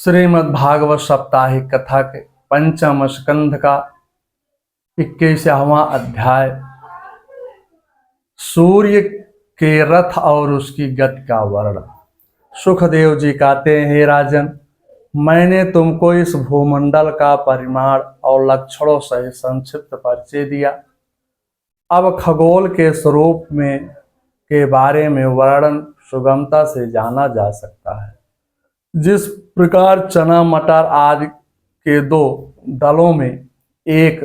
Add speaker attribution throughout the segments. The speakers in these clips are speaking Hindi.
Speaker 1: श्रीमद् भागवत साप्ताहिक कथा के पंचम स्कंध का 21वां अध्याय। सूर्य के रथ और उसकी गति का वर्णन। सुखदेव जी कहते हैं, हे राजन, मैंने तुमको इस भूमंडल का परिमाण और लक्षणों सहित संक्षिप्त परिचय दिया। अब खगोल के स्वरूप में के बारे में वर्णन सुगमता से जाना जा सकता है। जिस प्रकार चना मटर आदि के दो दलों में एक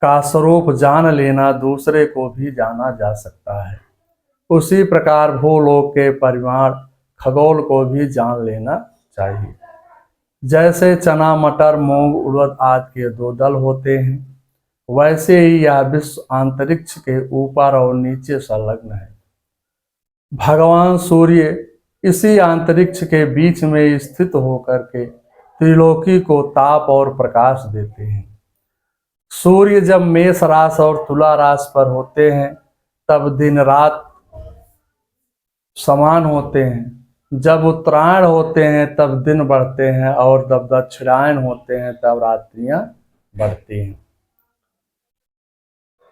Speaker 1: का स्वरूप जान लेना दूसरे को भी जाना जा सकता है, उसी प्रकार भूलोक के परिमाण खगोल को भी जान लेना चाहिए। जैसे चना मटर मूंग उड़द आदि के दो दल होते हैं, वैसे ही यह विश्व अंतरिक्ष के ऊपर और नीचे संलग्न है। भगवान सूर्य इसी अंतरिक्ष के बीच में स्थित होकर के त्रिलोकी को ताप और प्रकाश देते हैं। सूर्य जब मेष राशि और तुला राशि पर होते हैं तब दिन रात समान होते हैं। जब उत्तरायण होते हैं तब दिन बढ़ते हैं और जब दक्षिणायन होते हैं तब रात्रियां बढ़ती हैं।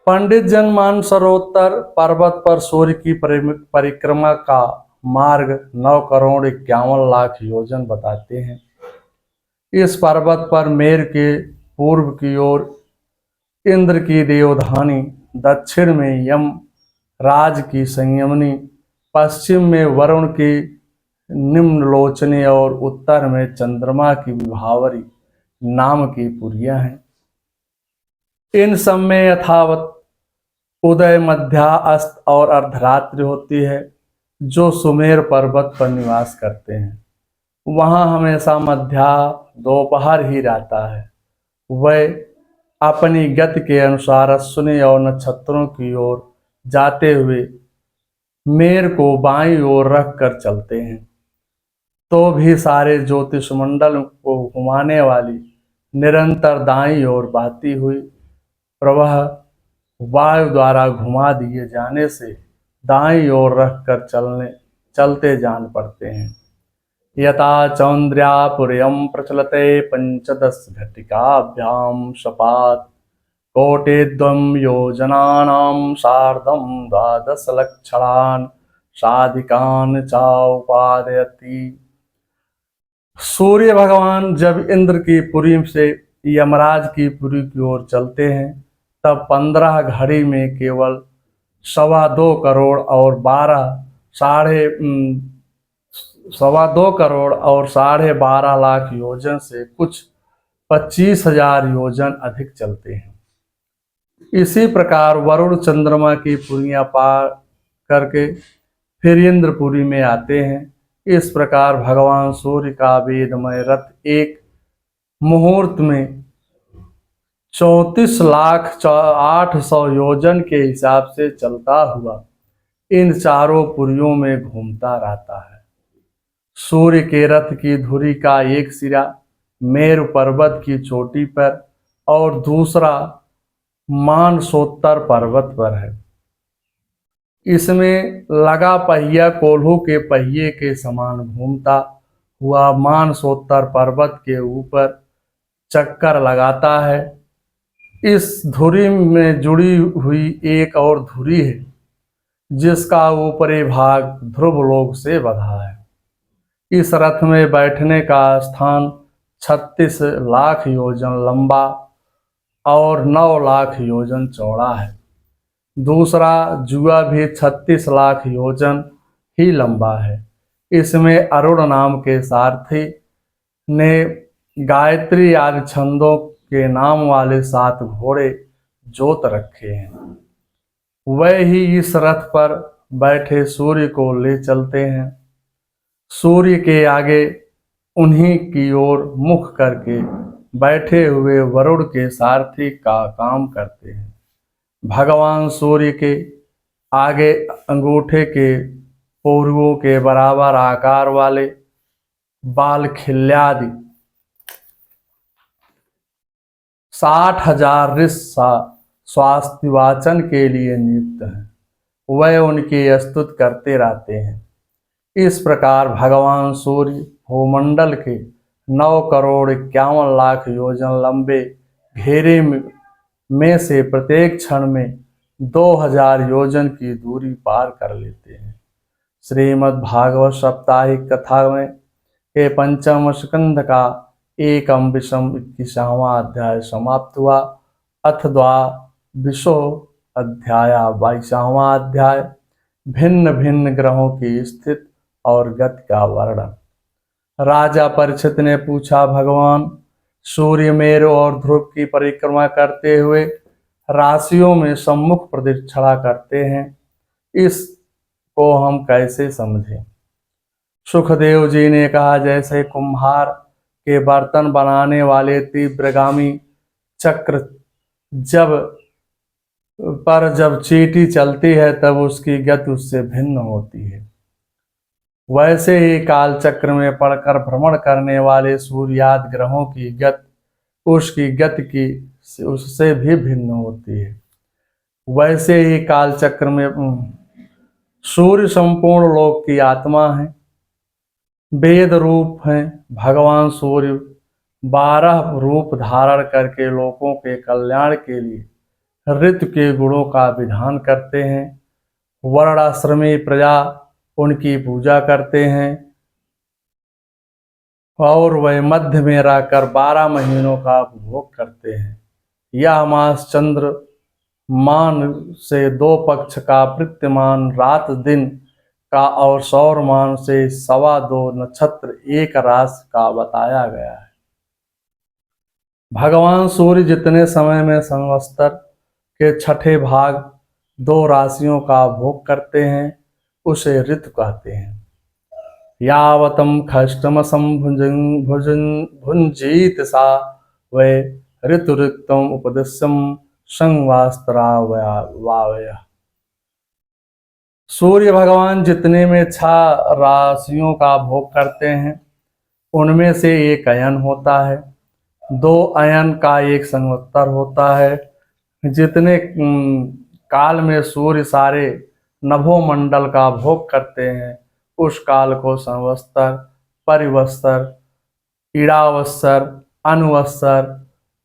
Speaker 1: पंडित जन मानसरोवर पर्वत पर सूर्य की परिक्रमा का मार्ग 9,51,00,000 योजन बताते हैं। इस पर्वत पर मेर के पूर्व की ओर इंद्र की देवधानी, दक्षिण में यम राज की संयमनी, पश्चिम में वरुण की निम्नलोचनी और उत्तर में चंद्रमा की विभावरी नाम की पुरियां हैं। इन सब में यथावत उदय, मध्या, अस्त और अर्धरात्रि होती है। जो सुमेर पर्वत पर निवास करते हैं वहाँ हमेशा मध्या दोपहर ही रहता है। वह अपनी गति के अनुसार अश्विनी और नक्षत्रों की ओर जाते हुए मेर को बाईं ओर रख कर चलते हैं, तो भी सारे ज्योतिष मंडल को घुमाने वाली निरंतर दाईं ओर बहती हुई प्रवाह वायु द्वारा घुमा दिए जाने से दाईं ओर रखकर चलते जान पड़ते हैं। यथा चौंद्र्यापुर्यं प्रचलते 15 घटिकाभ्याम शपात कोटिद्वयं योजनानां सार्धं 12 लक्षणान् साधिकान् चोपादयति। सूर्य भगवान जब इंद्र की पुरी से यमराज की पुरी की ओर चलते हैं तब 15 घड़ी में केवल 2.25 करोड़ और 12.5 लाख योजन से कुछ 25,000 योजन अधिक चलते हैं। इसी प्रकार वरुण चंद्रमा की पुरियां पार करके फिर इंद्रपुरी में आते हैं। इस प्रकार भगवान सूर्य का वेदमय रथ एक मुहूर्त में 34,08,000 योजन के हिसाब से चलता हुआ इन चारों पुरियों में घूमता रहता है। सूर्य के रथ की धुरी का एक सिरा मेरु पर्वत की चोटी पर और दूसरा मानसोत्तर पर्वत पर है। इसमें लगा पहिया कोल्हू के पहिए के समान घूमता हुआ मानसोत्तर पर्वत के ऊपर चक्कर लगाता है। इस धुरी में जुड़ी हुई एक और धुरी है जिसका ऊपरी भाग ध्रुव लोक से बंधा है। इस रथ में बैठने का स्थान 36 लाख योजन लंबा और 9 लाख योजन चौड़ा है। दूसरा जुआ भी 36 लाख योजन ही लंबा है। इसमें अरुण नाम के सारथी ने गायत्री आदि छंदों के नाम वाले 7 घोड़े जोत रखे हैं। वह ही इस रथ पर बैठे सूर्य को ले चलते हैं। सूर्य के आगे उन्हीं की ओर मुख करके बैठे हुए वरुण के सारथी का काम करते हैं। भगवान सूर्य के आगे अंगूठे के पोरुओं के बराबर आकार वाले बाल खिल्यादि 60,000 ऋषि स्वास्तिवाचन के लिए नियुक्त हैं। वह उनकी स्तुति करते रहते हैं। इस प्रकार भगवान सूर्य भूमंडल के 9 करोड़ 51 लाख योजन लंबे घेरे में से प्रत्येक क्षण में 2000 योजन की दूरी पार कर लेते हैं। श्रीमद् भागवत साप्ताहिक कथा में के पंचम स्कंध का एकम विषम 21वां अध्याय समाप्त हुआ। अथ द्वाविशो अध्याय 22वां अध्याय भिन्न भिन्न ग्रहों की स्थिति और गति का वर्णन। राजा परीक्षित ने पूछा, भगवान सूर्य मेरु और ध्रुव की परिक्रमा करते हुए राशियों में सम्मुख प्रदक्षिणा करते हैं, इसको हम कैसे समझें? सुखदेव जी ने कहा, जैसे कुम्हार के बर्तन बनाने वाले तीव्रगामी चक्र जब चींटी चलती है तब उसकी गति उससे भिन्न होती है, वैसे ही काल चक्र में पड़कर भ्रमण करने वाले सूर्यादि ग्रहों की गति उसकी गति की उससे भी भिन्न होती है। वैसे ही काल चक्र में सूर्य संपूर्ण लोक की आत्मा है, वेद रूप है। भगवान सूर्य 12 रूप धारण करके लोगों के कल्याण के लिए ऋतु के गुणों का विधान करते हैं। वर्णाश्रमी प्रजा उनकी पूजा करते हैं और वह मध्य में रहकर 12 महीनों का उपभोग करते हैं। यह मास चंद्र मान से 2 पक्ष का प्रत्यमान रात दिन का और सौरमान से 2.25 नक्षत्र एक राशि का बताया गया है। भगवान सूर्य जितने समय में संवत्सर के 6ठे भाग 2 राशियों का भोग करते हैं उसे ऋतु कहते हैं। यावतम खष्टमसं भुंजीत सा वै ऋतुरिक्तम उपदेशम संवास्तरावय। सूर्य भगवान जितने में 6 राशियों का भोग करते हैं उनमें से एक अयन होता है, 2 अयन का एक संवत्सर होता है। जितने काल में सूर्य सारे नभोमंडल का भोग करते हैं उस काल को संवत्सर, परिवत्सर, ईड़ावत्सर, अनुवत्सर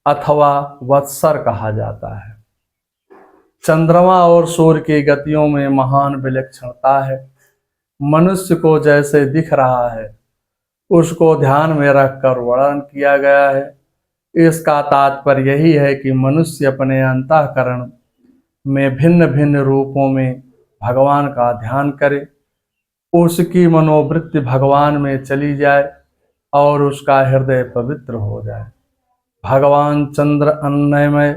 Speaker 1: अथवा वत्सर कहा जाता है। चंद्रमा और सूर्य की गतियों में महान विलक्षणता है। मनुष्य को जैसे दिख रहा है उसको ध्यान में रखकर वर्णन किया गया है। इसका तात्पर्य यही है कि मनुष्य अपने अंतःकरण में भिन्न भिन्न रूपों में भगवान का ध्यान करे, उसकी मनोवृत्ति भगवान में चली जाए और उसका हृदय पवित्र हो जाए। भगवान चंद्र अन्नमय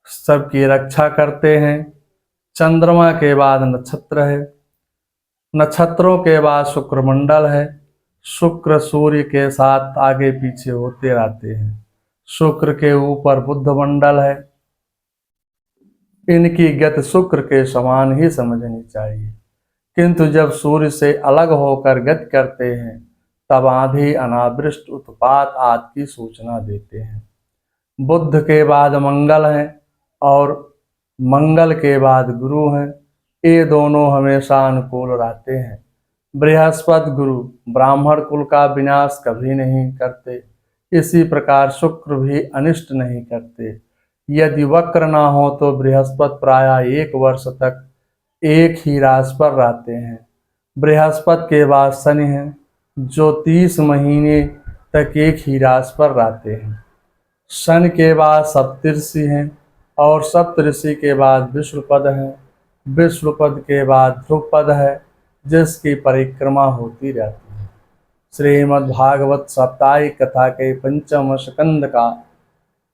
Speaker 1: सबकी रक्षा करते हैं। चंद्रमा के बाद नक्षत्र है, नक्षत्रों के बाद शुक्रमंडल है। शुक्र सूर्य के साथ आगे पीछे होते रहते हैं। शुक्र के ऊपर बुध मंडल है। इनकी गति शुक्र के समान ही समझनी चाहिए, किंतु जब सूर्य से अलग होकर गति करते हैं तब आंधी, अनावृष्टि, उत्पात आदि की सूचना देते हैं। बुध के बाद मंगल हैं और मंगल के बाद गुरु हैं। ये दोनों हमेशा अनुकूल रहते हैं। बृहस्पति गुरु ब्राह्मण कुल का विनाश कभी नहीं करते, इसी प्रकार शुक्र भी अनिष्ट नहीं करते। यदि वक्र ना हो तो बृहस्पति प्रायः 1 वर्ष तक एक ही राशि पर रहते हैं। बृहस्पति के बाद शनि हैं जो 30 महीने तक एक ही राशि पर रहते हैं। शनि के बाद सप्तऋषि हैं और सप्तऋषि के बाद विष्णुपद हैं। विष्णुपद के बाद ध्रुवपद है जिसकी परिक्रमा होती रहती है। श्रीमद् भागवत साप्ताहिक कथा के पंचम स्कंद का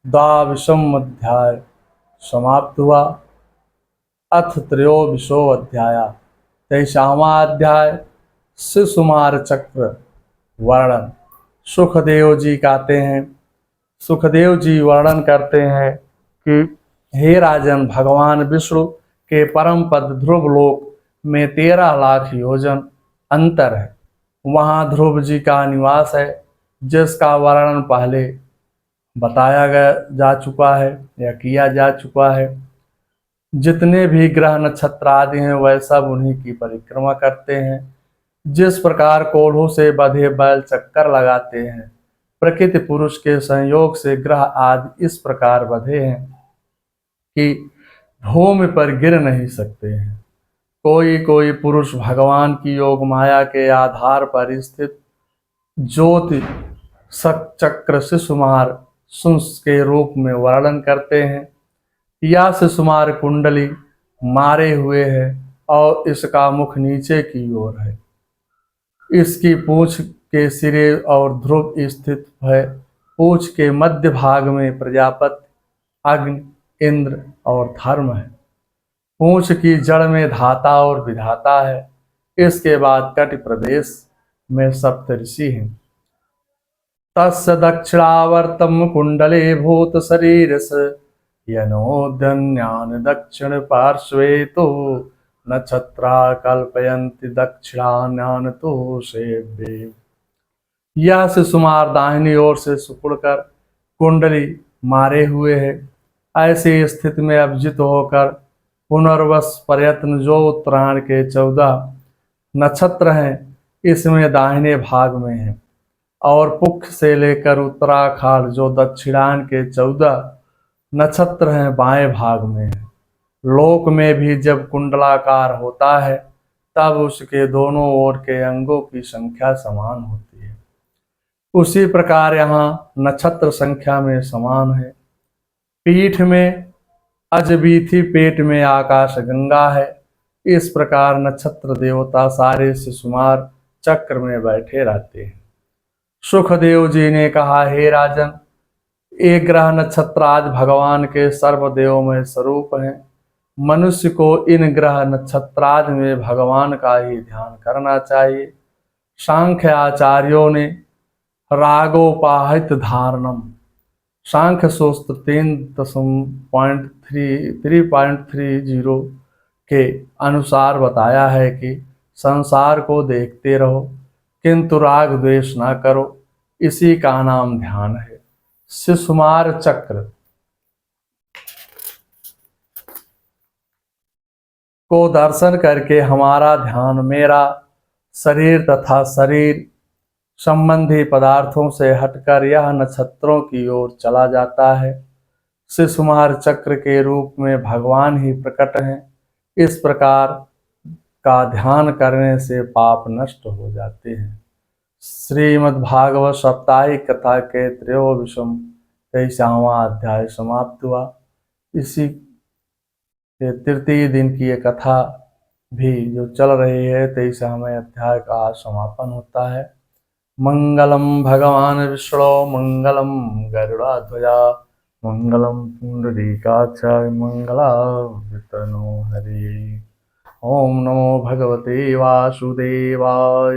Speaker 1: 22वां अध्याय समाप्त हुआ। अथ त्रयोविशो अध्याय 23वां अध्याय शिशुमार चक्र वर्णन। सुखदेव जी कहते हैं, सुखदेव जी वर्णन करते हैं कि हे राजन, भगवान विष्णु के परम पद ध्रुव लोक में 13 लाख योजन अंतर है। वहाँ ध्रुव जी का निवास है जिसका वर्णन पहले बताया जा चुका है या किया जा चुका है। जितने भी ग्रह नक्षत्र आदि हैं वह सब उन्हीं की परिक्रमा करते हैं। जिस प्रकार कोढ़ों से बंधे बैल चक्कर लगाते हैं, प्रकृति पुरुष के संयोग से ग्रह आदि इस प्रकार बंधे हैं कि भूमि पर गिर नहीं सकते हैं। कोई कोई पुरुष भगवान की योग माया के आधार पर स्थित ज्योति चक्र शिशुमार सुंस के रूप में वर्णन करते हैं। यह शिशुमार कुंडली मारे हुए है और इसका मुख नीचे की ओर है। इसकी पूंछ के सिरे और ध्रुव स्थित है। पूंछ के मध्य भाग में प्रजापति, अग्नि, इंद्र और धर्म है। पूंछ की जड़ में धाता और विधाता है। इसके बाद कटि प्रदेश में सप्तऋषि हैं। तस्य दक्षिणावर्तम कुंडले भूत शरीरस यनोदन्यान दक्षिण पार्श्वे तो नक्षत्रा कल्पयन्ति दक्षिणान्यान तो सेव्ये। यह शिशुमार दाहिनी ओर से सिकुड़कर कुंडली मारे हुए है। ऐसी स्थिति में अभिजित होकर पुनर्वस प्रयत्न जो उत्तरायण के 14 नक्षत्र हैं, इसमें दाहिने भाग में है, और पुख से लेकर उत्तराखाड़ जो दक्षिणायन के 14 नक्षत्र हैं, बाएं भाग में है। लोक में भी जब कुंडलाकार होता है तब उसके दोनों ओर के अंगों की संख्या समान होती है। उसी प्रकार यहाँ नक्षत्र संख्या में समान है। पीठ में अजबीथी, पेट में आकाश गंगा है। इस प्रकार नक्षत्र देवता सारे शिशुमार चक्र में बैठे रहते हैं। सुखदेव जी ने कहा, हे राजन, एक ग्रह नक्षत्र आज भगवान के सर्वदेवमय स्वरूप हैं। मनुष्य को इन ग्रह नक्षत्रादि में भगवान का ही ध्यान करना चाहिए। सांख्य आचार्यों ने रागोपाहित धारणम, सांख्य सूत्र 3.30 के अनुसार बताया है कि संसार को देखते रहो किंतु राग द्वेष ना करो। इसी का नाम ध्यान है। शिशुमार चक्र को दर्शन करके हमारा ध्यान मेरा शरीर तथा शरीर संबंधी पदार्थों से हटकर यह नक्षत्रों की ओर चला जाता है। शिशुमार चक्र के रूप में भगवान ही प्रकट हैं। इस प्रकार का ध्यान करने से पाप नष्ट हो जाते हैं। श्रीमद्भागवत साप्ताहिक कथा के 23वां अध्याय समाप्त हुआ। इसी के तृतीय दिन की ये कथा भी जो चल रही है, 23वें अध्याय का आज समापन होता है। मंगलम भगवान विष्णु मंगलम गरुड़ध्वजा मंगलम पुंडरीकाक्षाय मंगलावतनो हरि। ओम नमो भगवते वासुदेवाय।